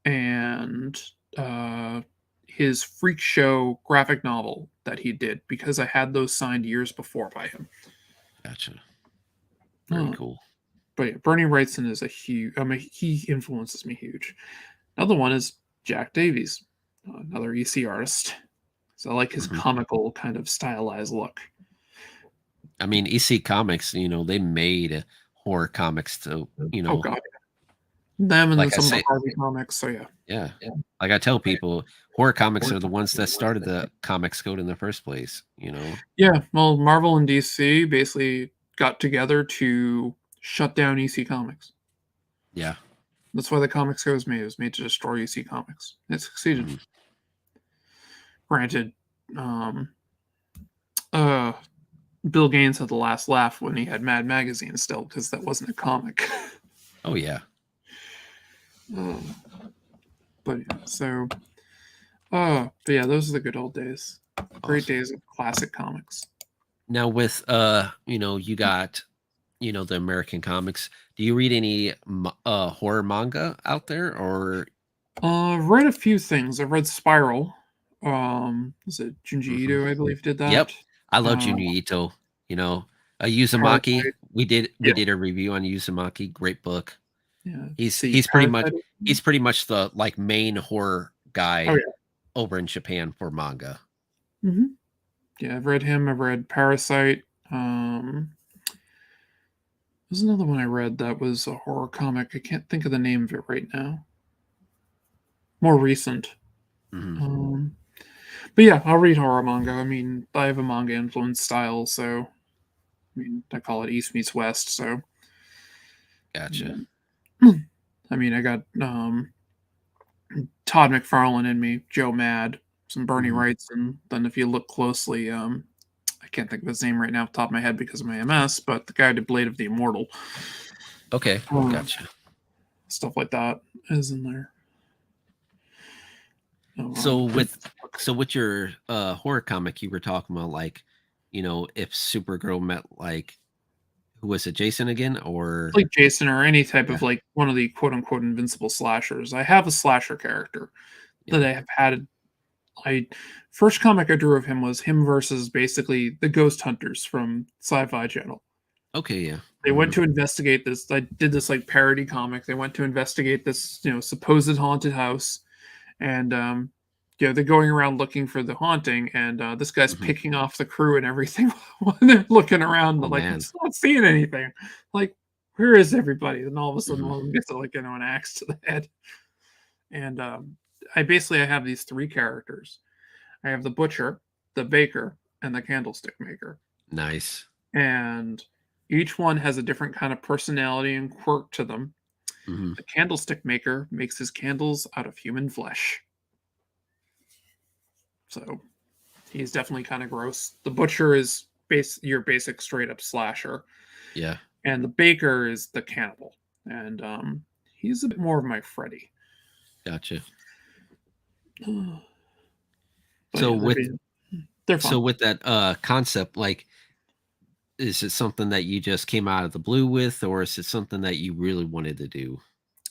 and uh, his Freak Show graphic novel that he did because I had those signed years before by him. Gotcha. Very Uh, cool. but yeah, Bernie Wrightson is a huge. I mean, he influences me huge. Another one is Jack Davies, another EC artist. So I like his Mhm. comical kind of stylized look. I mean, EC Comics, they made horror comics to, Oh God, them and then like I some of the say Harvey comics. So yeah, yeah. Like I tell people, horror comics are the ones that started the comics code in the first place. yeah. Well, Marvel and DC basically got together to shut down EC Comics. Yeah. That's why the Comics Co was made. It was made to destroy EC Comics. It succeeded. Mhm. Granted, um, uh, Bill Gaines had the last laugh when he had Mad Magazine still because that wasn't a comic. Oh, yeah. uh, but yeah, so but yeah, those are the good old days. Great Awesome. days of classic comics. Now with, you got, the American comics. Do you read any horror manga out there or I've read a few things. I've read Spiral. Was it Junji Mhm. Ito, I believe, did Yep. that. I love Uh, Junji Ito, you know, Uzumaki. Parasite. We Yeah, did a review on Uzumaki, great book. yeah. He's See, he's pretty much Parasite. he's pretty much the like main horror Oh guy yeah. over in Japan for manga. Yeah, I've read him. I've read Parasite. There's another one I read that was a horror comic. I can't think of the name of it right now. More recent. Mhm. Um, but yeah, I'll read horror manga. I mean, I have a manga influenced style, so I mean, I call it East meets West. So Gotcha. yeah. I mean, I got Todd McFarlane in me, Joe Mad, some Bernie Wrights, and then if you look closely, I can't think of his name right now off the top of my head because of my MS, but the guy who did Blade of the Immortal. Okay, gotcha. Stuff like that is in there. So with your horror comic, you were talking about like, if Supergirl met like, who was it, Jason again, or like Jason or any type of like one of the quote unquote invincible slashers. I have a slasher character that I have had. First comic I drew of him was him versus basically the ghost hunters from Sci-Fi Channel. Okay, yeah. They went to investigate this. I did this like parody comic. They went to investigate this, supposed haunted house, and they're going around looking for the haunting, and this guy's picking off the crew and everything while they're looking around. Oh, like, man. it's not seeing anything. Like, where is everybody? Then all of a sudden, one of them gets an axe to the head. And I have these three characters. I have the butcher, the baker, and the candlestick maker. Nice. And each one has a different kind of personality and quirk to them. The candlestick maker makes his candles out of human flesh. So he's definitely kind of gross. The butcher is your basic straight up slasher. Yeah. And the baker is the cannibal. And he's a bit more of my Freddy. Gotcha. But so they're fun. So with that concept, like, is it something that you just came out of the blue with, or is it something that you really wanted to do?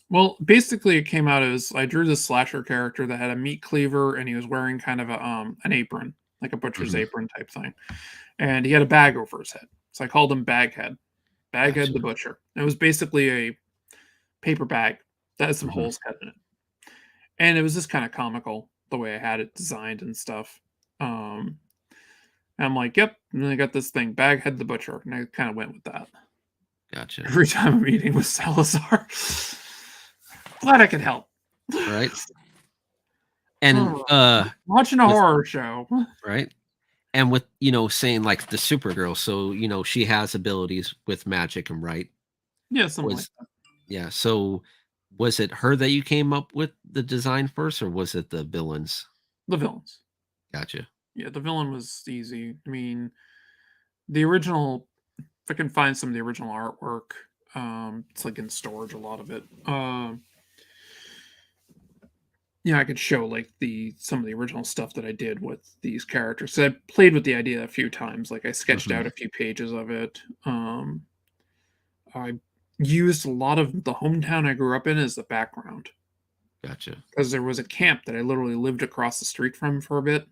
Well, basically, it came out as I drew this slasher character that had a meat cleaver, and he was wearing kind of an apron, like a butcher's apron type thing, and he had a bag over his head. So I called him Baghead, Baghead the Butcher. It was basically a paper bag that had some holes cut in it, and it was just kind of comical the way I had it designed and stuff. And I'm like, yep. And then I got this thing, Baghead the Butcher, and I kind of went with that. Gotcha. Every time I'm eating with Salazar. Glad I could help. Right. And watching a horror show. Right. And with, saying like the Supergirl, so, she has abilities with magic and right. Yeah, something like that. Yeah. So was it her that you came up with the design first, or was it the villains? The villains. Gotcha. Yeah, the villain was easy. I mean, the original, if I can find some of the original artwork, it's like in storage, a lot of it. I could show like some of the original stuff that I did with these characters. So I played with the idea a few times. Like I sketched out a few pages of it. I used a lot of the hometown I grew up in as the background. Gotcha. Because there was a camp that I literally lived across the street from for a bit.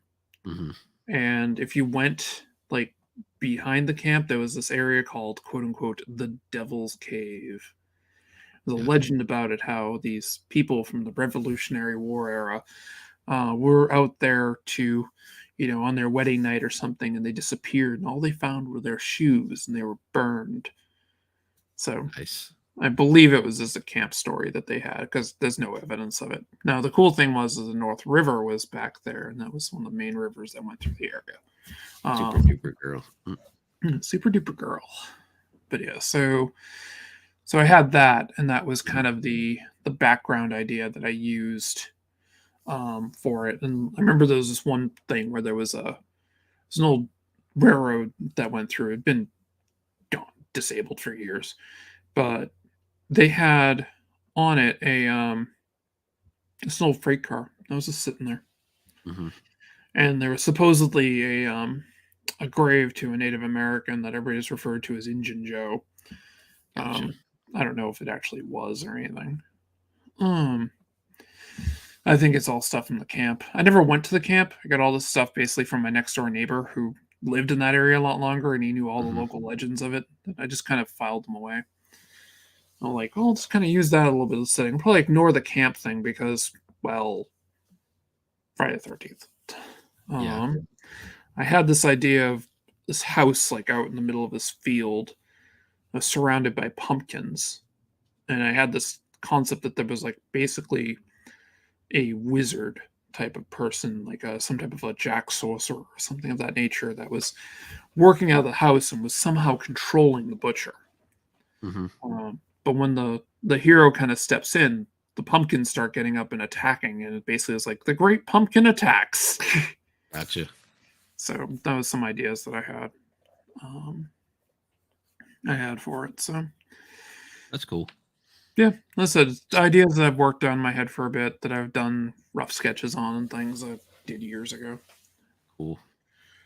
And if you went like behind the camp, there was this area called quote unquote the Devil's Cave. There's a legend about it, how these people from the Revolutionary War era were out there to, on their wedding night or something, and they disappeared, and all they found were their shoes, and they were burned. So nice. I believe it was just a camp story that they had, because there's no evidence of it. Now, the cool thing was the North River was back there, and that was one of the main rivers that went through the area. Super duper girl. Super duper girl. But yeah, so I had that, and that was kind of the background idea that I used for it. And I remember there was this one thing where there was an old railroad that went through. It'd been disabled for years, but they had on it this old freight car that was just sitting there, and there was supposedly a grave to a Native American that everybody just referred to as Injun Joe. Gotcha. I don't know if it actually was or anything. I think it's all stuff from the camp. I never went to the camp. I got all this stuff basically from my next door neighbor who lived in that area a lot longer, and he knew all the local legends of it. I just kind of filed them away. I'm like, I'll just kind of use that a little bit of setting. I'll probably ignore the camp thing because, well, Friday the 13th. I had this idea of this house like out in the middle of this field, surrounded by pumpkins, and I had this concept that there was like basically a wizard type of person, like some type of a jack sorcerer or something of that nature, that was working out of the house and was somehow controlling the butcher. But when the hero kind of steps in, the pumpkins start getting up and attacking, and it basically is like the Great Pumpkin Attacks. Gotcha. So that was some ideas that um, I had for it. So That's cool. yeah, that's it. Ideas that I've worked on in my head for a bit that I've done rough sketches on and things I did years ago. Cool.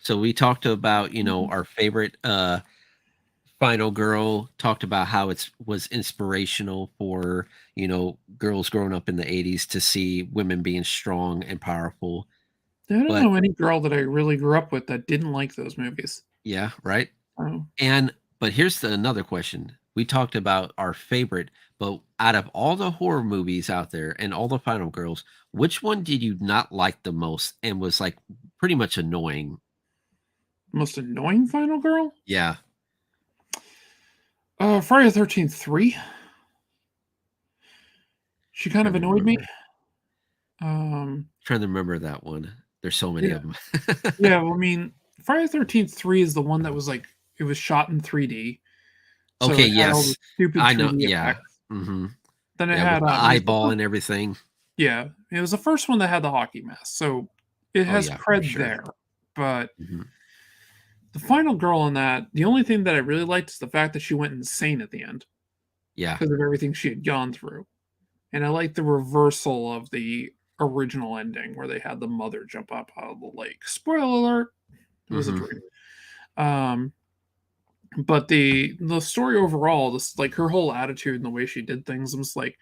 So we talked about, our favorite final girl, talked about how it was inspirational for, girls growing up in the 80s to see women being strong and powerful. I don't But know any girl that I really grew up with that didn't like those movies. yeah, right? Oh. But here's another question. We talked about our favorite, but out of all the horror movies out there and all the final girls, which one did you not like the most and was like pretty much annoying? Most annoying final girl? Yeah. Friday the 13th 3. She kind of Trying to annoyed me. remember. Trying to remember that one. There's so many Yeah. of them. Yeah, well, I mean, Friday the 13th 3 is the one that was like, it was shot in 3D. So Okay, it had all the yes. stupid I know. 3D Yeah. effects. Hmm. Then it Yeah, with had, the it was the eyeball first, and everything. yeah, it was the first one that had the hockey mask. So it Oh has yeah, for cred sure. there. But Hmm. the final girl in that, the only thing that I really liked is the fact that she went insane at the end Yeah. because of everything she had gone through. And I like the reversal of the original ending where they had the mother jump up out of the lake. Spoiler alert, it was a Hmm. dream. Um, but the story overall, this like her whole attitude and the way she did things, I'm just like,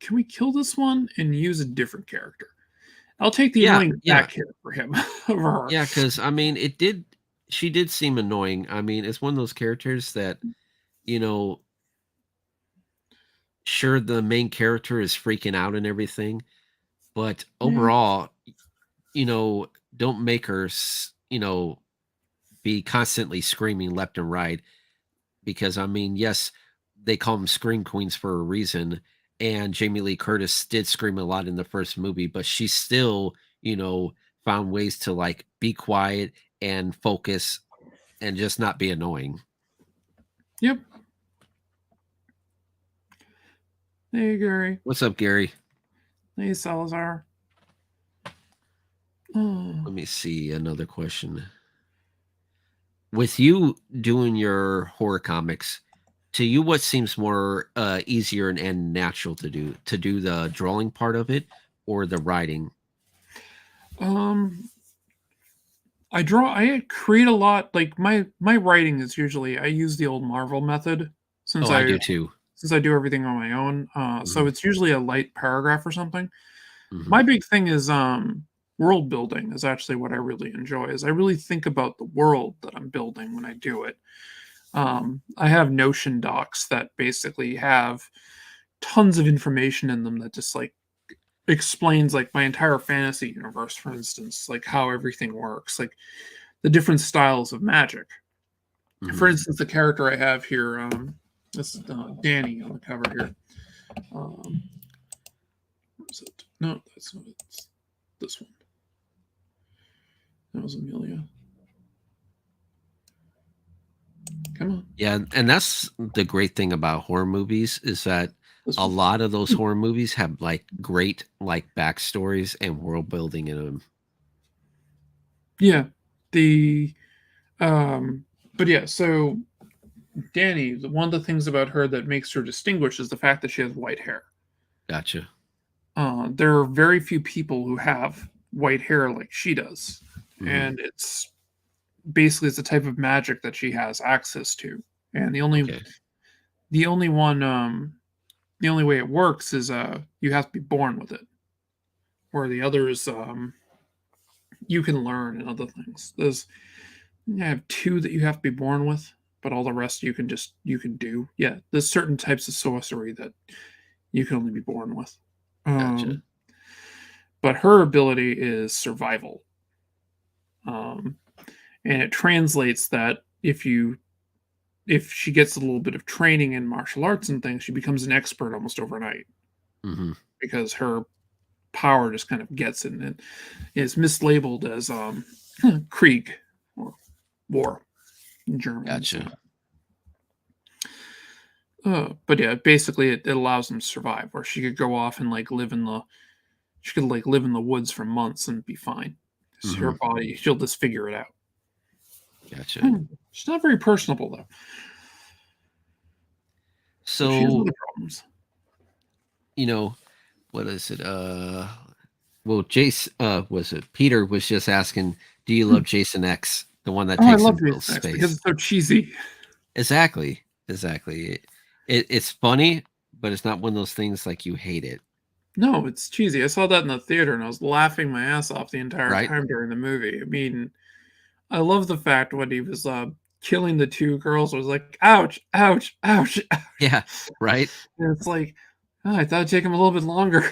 can we kill this one and use a different character? I'll take the Yeah, annoying yeah. back kid for him over her. Yeah, because I mean, she did seem annoying. I mean, it's one of those characters that, you know, sure, the main character is freaking out and everything, but Yeah, overall, you know, don't make her, be constantly screaming left and right. Because I mean, yes, they call them scream queens for a reason, and Jamie Lee Curtis did scream a lot in the first movie, but she still, found ways to like be quiet and focus and just not be annoying. yep. Hey Gary. What's up, Gary? Hey Salazar. Oh. Let me see another question. With you doing your horror comics, to you, what seems more easier and natural to do? To do the drawing part of it or the writing? Um I create a lot like my writing is usually I use the old Marvel method Oh, since I I do too. since I do everything on my own. So Hmm. it's usually a light paragraph or something. Hmm. My big thing is world building is actually what I really enjoy. Is I really think about the world that I'm building when I do it. I have Notion docs that basically have tons of information in them that just like explains like my entire fantasy universe, for instance, like how everything works, like the different styles of magic. For Hmm. instance, the character I have here, this is Danny on the cover here. Um, where is it? No, that's not it. It's this one. That was Amelia. Come on. Yeah, and that's the great thing about horror movies is that This a one. lot of those horror movies have like great like backstories and world building in them. Yeah. The um but yeah, so Danny, one of the things about her that makes her distinguished is the fact that she has white hair. Gotcha. There are very few people who have white hair like she does. Hmm. And it's basically it's the type of magic that she has access to. And Okay. the only one the only way it works is you have to be born with it. Where the others you can learn and other things. There's I have two that you have to be born with, but all the rest you can do. Yeah, there's certain types of sorcery that you can only be born with. Gotcha. Um, but her ability is survival. Um, and it translates that if she gets a little bit of training in martial arts and things, she becomes an expert almost overnight Hmm. because her power just kind of gets it, and it is mislabeled as Krieg or war in German. So Gotcha. But yeah, basically it allows them to survive. Where she could go off and like she could like live in the woods for months and be fine. 'Cause her Mhm. body, she'll just figure it out. Gotcha. She's not very personable though, so she has So, other problems. you know, what is it? Well, Jace, was it Peter was just asking, do you Hmm. love Jason X, the one that Oh, I takes love him to Jason X because space? it's so cheesy. Exactly. Exactly. It's funny, but it's not one of those things like you hate it, No, it's cheesy. I saw that in the theater and I was laughing my ass off the entire right? time during the movie. I mean, I love the fact when he was killing the two girls, I was like, ouch, ouch, ouch. Yeah, right? And it's like, oh, I thought it'd take him a little bit longer.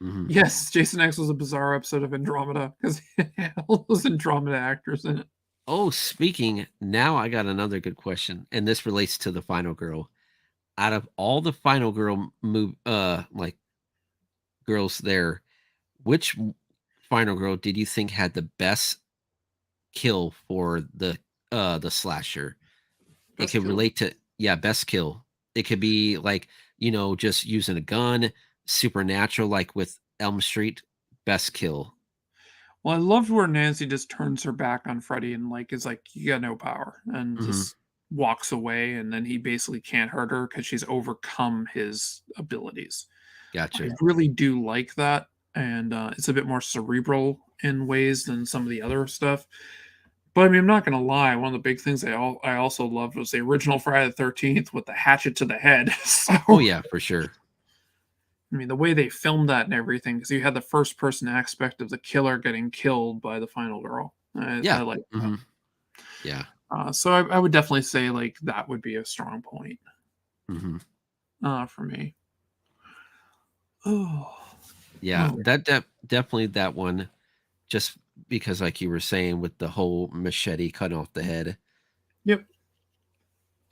Mhm. Yes, Jason X was a bizarre episode of Andromeda because all those Andromeda actors in it. Oh, speaking, now I got another good question, and this relates to the Final Girl. Out of all the Final Girl like girls there, which Final Girl did you think had the best kill for the slasher? It Best could kill. relate to, yeah, best kill. It could be like, just using a gun, supernatural like with Elm Street, best kill. Well, I loved where Nancy just turns her back on Freddy and like is like, "You got no power," and Mhm. just walks away, and then he basically can't hurt her because she's overcome his abilities. I Gotcha. really do like that, and it's a bit more cerebral in ways than some of the other stuff. But I mean, I'm not gonna lie. One of the big things I also loved was the original Friday the 13th with the hatchet to the head. Oh, So yeah, for sure. I mean, the way they filmed that and everything, because you had the first person aspect of the killer getting killed by the final girl. I Yeah. like that. Mhm. Yeah. So I would definitely say like that would be a strong point Mhm. for me. Oh, Yeah, oh, that definitely that one, just because like you were saying with the whole machete cutting off the head. yep.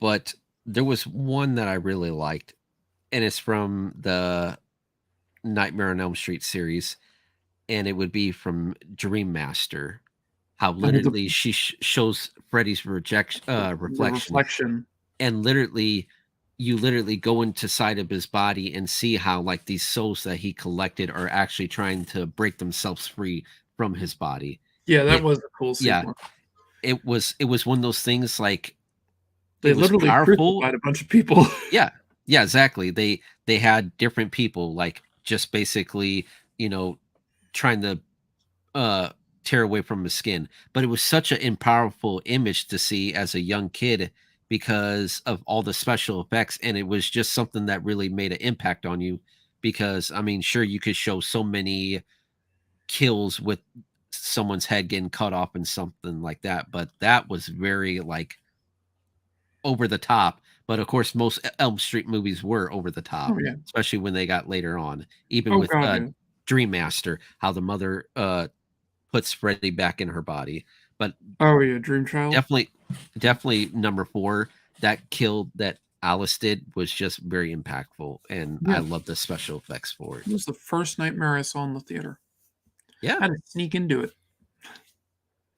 But there was one that I really liked, and it's from the Nightmare on Elm Street series, and it would be from Dream Master. How Oh, literally she shows Freddy's the reflection, reflection. and literally you literally go into side of his body and see how like these souls that he collected are actually trying to break themselves free from his body. Yeah, that It was a cool Yeah, sequence. it was one of those things like They it was literally powerful. crucified a bunch of people. Yeah. Yeah, exactly. They had different people like just basically, you know, trying to uh tear away from his skin. But it was such an powerful image to see as a young kid because of all the special effects, and it was just something that really made an impact on you because I mean, sure you could show so many kills with someone's head getting cut off and something like that, but that was very like over the top. But of course, most Elm Street movies were over the Oh top, yeah. especially when they got later on. Even Oh with god, yeah. Dream Master, how the mother puts Freddy back in her body. But Oh yeah, Dream Child. definitely, definitely number four, that kill that Alice did was just very impactful, and I Yeah, love the special effects for it. it was the first nightmare I saw in the theater. Yeah, I had to sneak into it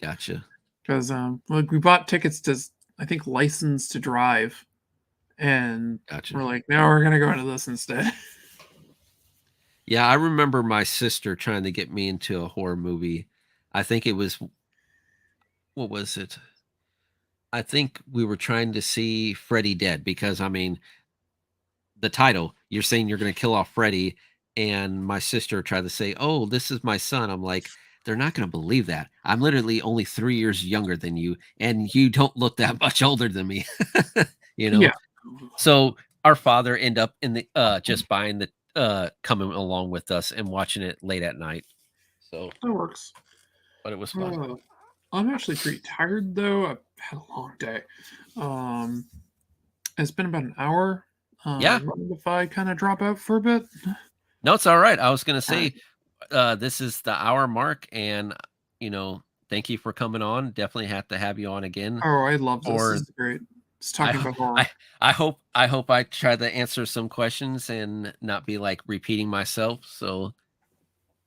gotcha, because like we bought tickets to I think License to Drive, and gotcha. we're like, no, we're gonna go into this instead. Yeah, I remember my sister trying to get me into a horror movie. I think it was, what was it? I think we were trying to see Freddy Dead because I mean, the title, you're saying you're going to kill off Freddy, and my sister tried to say, "Oh, this is my son." I'm like, "They're not going to believe that. I'm literally only 3 years younger than you and you don't look that much older than me." you Yeah, know. So our father ended up in the just buying the coming along with us and watching it late at night. So, that works. but it was fun. Uh, I'm actually pretty tired though. I've had a long day. Um, it's been about an hour. Yeah. Mind if I kind of drop out for a bit? No, it's all right. I was going to All right. say this is the hour mark, and you know, thank you for coming on. Definitely have to have you on again. Oh, I love this. This Or is great. It's I talking ho- about horror. I hope I try to answer some questions and not be like repeating myself. So,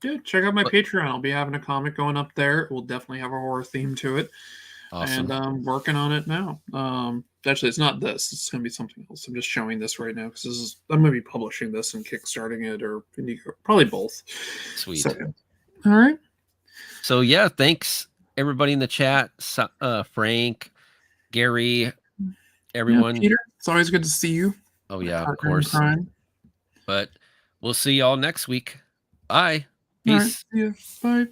Yeah, check out my but Patreon. I'll be having a comic going up there. It will definitely have a horror theme to it, and awesome. I'm working on it now. actually, it's not this. It's going to be something else. I'm just showing this right now because I'm going to be publishing this and kickstarting it, or probably both. Sweet. So, all right. So yeah, thanks everybody in the chat. Frank, Gary, everyone. Yeah, Peter, it's always good to see you. Oh yeah, of course. But we'll see y'all next week. Bye. Peace. All right, see ya. Bye.